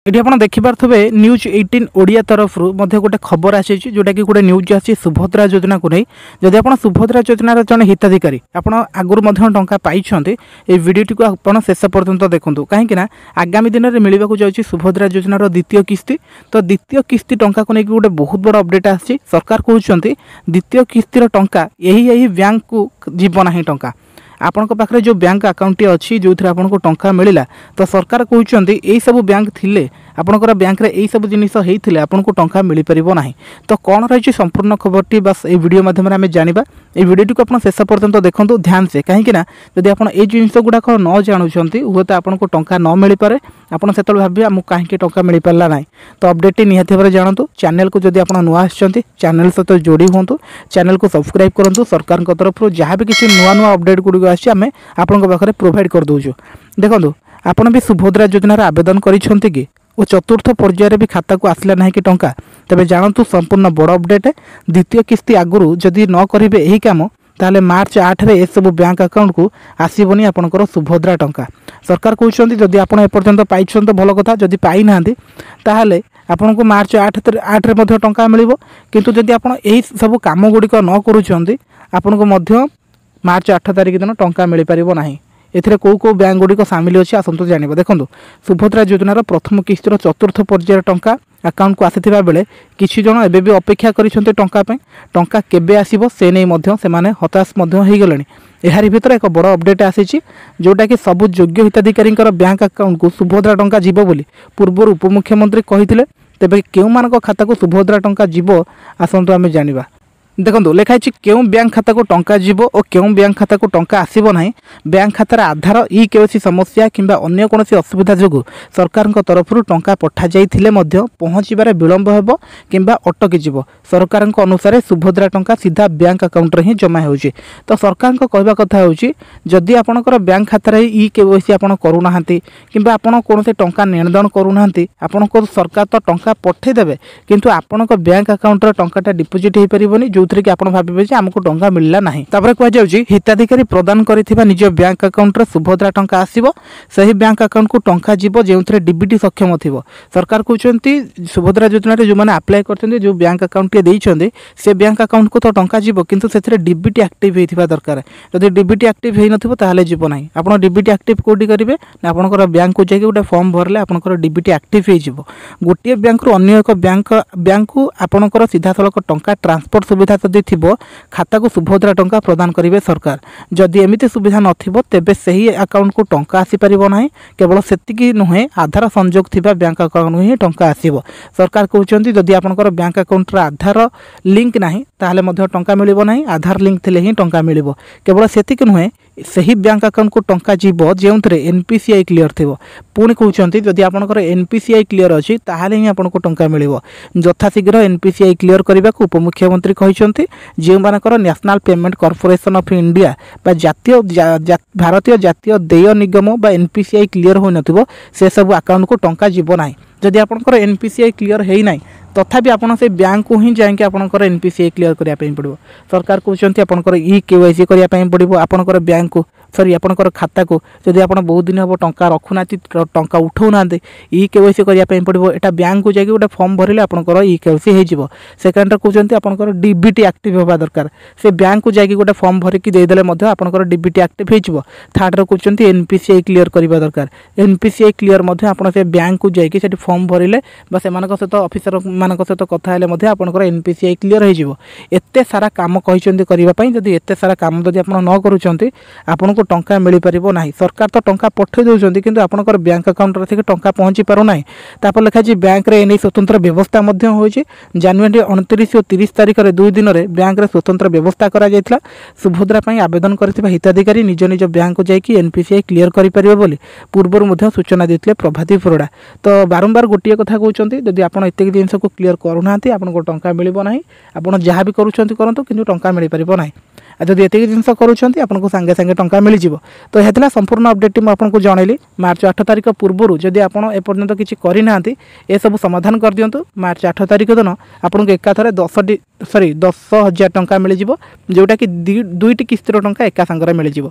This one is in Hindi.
ये आप देखिपे न्यूज 18 ओडिया तरफ गोटे खबर आसी जोटा कि गोटे न्यूज आसी सुभद्रा योजना को नहीं। जदि आप सुभद्रा योजनार जन हिताधिकारी आप आगुरी टाँचा पाई ये भिडटी को आप शेष पर्यंत देखूँ कहीं आगामी दिन में मिलवा जाऊँगी सुभद्रा योजनार द्वितीय किस्ती। तो द्वितीय किस्ती टंका को लेकिन गोटे बहुत बड़ अपडेट आसी। सरकार कहते द्वितीय किस्तीर टंका यही बैंक को जीवना टंका आपण पाखे जो बैंक अकाउंट अच्छी जो थी आपको टंका मिलला। तो सरकार कहते यही सब बैंक थिले आपणकर बैंक रे यही सब जिनिस होते आपको टंका मिल पार ना। तो कौन रही संपूर्ण खबरटी बस ये वीडियो माध्यम आम जाना ये वीडियो को आप शेष पर्यंत देखो ध्यान से कहीं जब आप ये जिन गुड़ाक न जानते हे तो आपको टंका न मिल पारे आपड़ से भावे आमको कहीं टंका मिल पारा ना। तो अपडेट निहाती भाव जानतु चैनल को जब आप नुआ चैनल सहित जोड़ी हूँ चैनल को सब्सक्राइब करूँ। सरकार तरफ जहाँ भी किसी नुआ नुआ अपडेट गुड़िक आम आपण पाखे प्रोवाइड कर दूँ। देखो आपड़ भी सुभद्रा योजनार आवेदन करिसेंति कि और चतुर्थ पर्यायर भी खाता को आसला ना कि टंका तेज जानतु संपूर्ण बड़ अपडेट द्वितीय किस्ती आगुरी जदि न करेंगे यही कम ताले मार्च 8 रे सब बैंक अकाउंट को आसबनी आपणकर सुभद्रा टंका। सरकार कहते जदि आप एपर्यंत पाई तो भल कथा जदि पाई ना ताहले आपन को मार्च 8 रे टंका मिल किंतु जदि आप यही सब कम गुड़िक न करुँच आपन को मार्च 8 तारिख दिन टंका मिल पार ना। एथिरे कौ बैंक गुड़िक सामिल अच्छी आसतु जाना। देखो सुभद्रा योजनार प्रथम किस्तीर चतुर्थ पर्यायर टंका अकाउंट को आसी बेले किसी जन एबे भी अपेक्षा करिसेंते टंका केबे आसीबो से नहीं से हताश हो गले। यार भीतर एक बड़ अपडेट आसी जोटा कि सबु योग्य हिताधिकारी बैंक अकाउंट को सुभद्रा टंका जीवो बोली पूर्व उपमुख्यमंत्री कही तेबे केउमानक खाता को सुभद्रा टंका जीवो आसतु आम जानिबा। देखो लिखाई क्यों बैंक खाता को टंका जीवो और क्यों बैंक खाता को टंका आसीबो नहीं। बैंक खातार आधार ई केवाईसी समस्या किंबा अन्य कोनोसी असुविधा जोगु सरकार तरफ टंका पठा जाइथिले मध्य पहुँचबार विलंब हेबो किंबा अटकी जीवो। सरकार अनुसार सुभद्रा टंका सीधा बैंक अकाउंट रे ही जमा होउची। तो सरकार कहवा कथा होउची जदि आपनकर बैंक खातार ई केवाईसी आपण करूनाहांती किंबा आपण कोनोसी टंका लेनदेन करूनाहांती आपनको सरकार तो टंका पठे देबे किंतु आपनकर बैंक अकाउंट रे टंकाटा डिपोजिट हो परिबोनी जो कि आप भावे आमको टंका मिलला ना। कहुच्छी हिताधिकारी प्रदान कर निज बैंक अकाउंट रे सुभद्रा टंका आसो से बैंक अकाउंट को टंका जीव जो डीबीटी सक्षम थी। सरकार कहते सुभद्रा योजना जो मैंने आप्लाय करते जो बैंक अकाउंट देते से बैंक अकाउंट को तो टंका जीव किंतु से डीबीटी एक्टिव होता दरकार। जब डीबीटी एक्टिव हो ना जीव ना आप डीबीटी एक्टिव कौटी करेंगे ना आपंकर बैंक को जाकि गोटे फॉर्म भरले आपंकर डीबीटी एक्टिव हो गोटे बैंक रु अन्य एक बैंक को आपंकर सीधा सड़क टंका ट्रांसफर सुविधा जदि थिबो खाता को सुभद्रा टंका प्रदान करेंगे सरकार। जदि एमिति सुविधा नथिबो तेबे सही अकाउंट को टंका आसी परिबो नाही। केवल सेतिकी नुहे आधार संजोग थिबा बैंक अकाउंट ही टंका आसीबो। सरकार कहउचंती जदि आपनकर बैंक अकाउंट रा आधार लिंक नाही ताहले मध्य टंका मिलिबो नाही। आधार लिंक थिले ही टंका मिलिबो। केवल सेतिकी नुहे सही बैंक अकाउंट को टंका जीव जो एनपीसीआई क्लियर थी। पुणी कहते जदि आपंकर एनपीसीआई क्लियर अच्छी ताहले ही आपको टंका मिल यथाशीघ्र एनपीसीआई क्लियर करने को उपमुख्यमंत्री कहते जो मानकर national payment corporation of India बा जातीय भारतीय जातीय देय निगम बा एनपीसीआई क्लियर हो न से सब अकाउंट को टंका जीव ना। जदि आपंकर एनपीसीआई क्लियर है ना तथापि आपन से बैंक को ही जाके आपंकर एनपीसीआई क्लियर करने पड़ो। सरकार कहते आपंकर ई केवाईसी करने पड़ो आपंकर बैंक को सॉरी आपंकर खाता को जदि आप बहुत दिन हम टंका रखुना टंका उठाऊना ई केवाईसी करने पड़ो। यहाँ बैंक को जाकि गोटे फॉर्म भरले आपंकर ई केवाईसी हो। सेकेंड कहते आपंकर डीबीटी एक्टिव होगा दरकार से बैंक को जाकि गोटे फॉर्म भरिकी देदेले आपंकर डीबीटी एक्टिव हो। थर्ड कहते एनपीसीआई क्लियर करवा दरकार। एनपीसीआई क्लियर आप से बैंक को जाकि फॉर्म भरले से सहित ऑफिसर मानक सहित कथा हेले आपंकर एनपीसीआई क्लियर हो। एते सारा काम कहते करने जदि एते सारा काम जदि आप न करुँच आपन को टंका मिल पार ना। सरकार तो टंका पठे दौरान किंतु आपंकर बैंक अकाउंट रे टंका पहुँची पार ना। तापर लिखाई बैंक रे एने स्वतंत्र व्यवस्था होइछि। जनवरी 29 और 30 तारिख में 2 दिन में बैंक रे स्वतंत्र व्यवस्था करा जायतिला। सुभद्रा पई आवेदन करथिबा हिताधिकारी निज निज बैंक को जाकि एनपीसीआई क्लियर करि परिबे बोली पूर्व सूचना देते प्रभाती परिड़ा। तो बारंबार गोटे कथा कहते जदि आप एतिक जिनस को क्लियर करूना आपको टंका मिल ना। आप जहाँ भी करूँ कि टंका मिल पार ना। जदि एतिक जिनस करूँ आपको सांगे सांगे टंका मिल जाव। तो यह संपूर्ण अपडेट मुझे जनइली मार्च 8 तारिख पूर्व जदि आप एपर्यंत किसी करना ए सब समाधान कर दिंतु। मार्च 8 तारिख दिन आपको एकाथरे 10,000 टंका मिल जोटा कि 2टी किस्तिर टंका एका सांगरे मिल।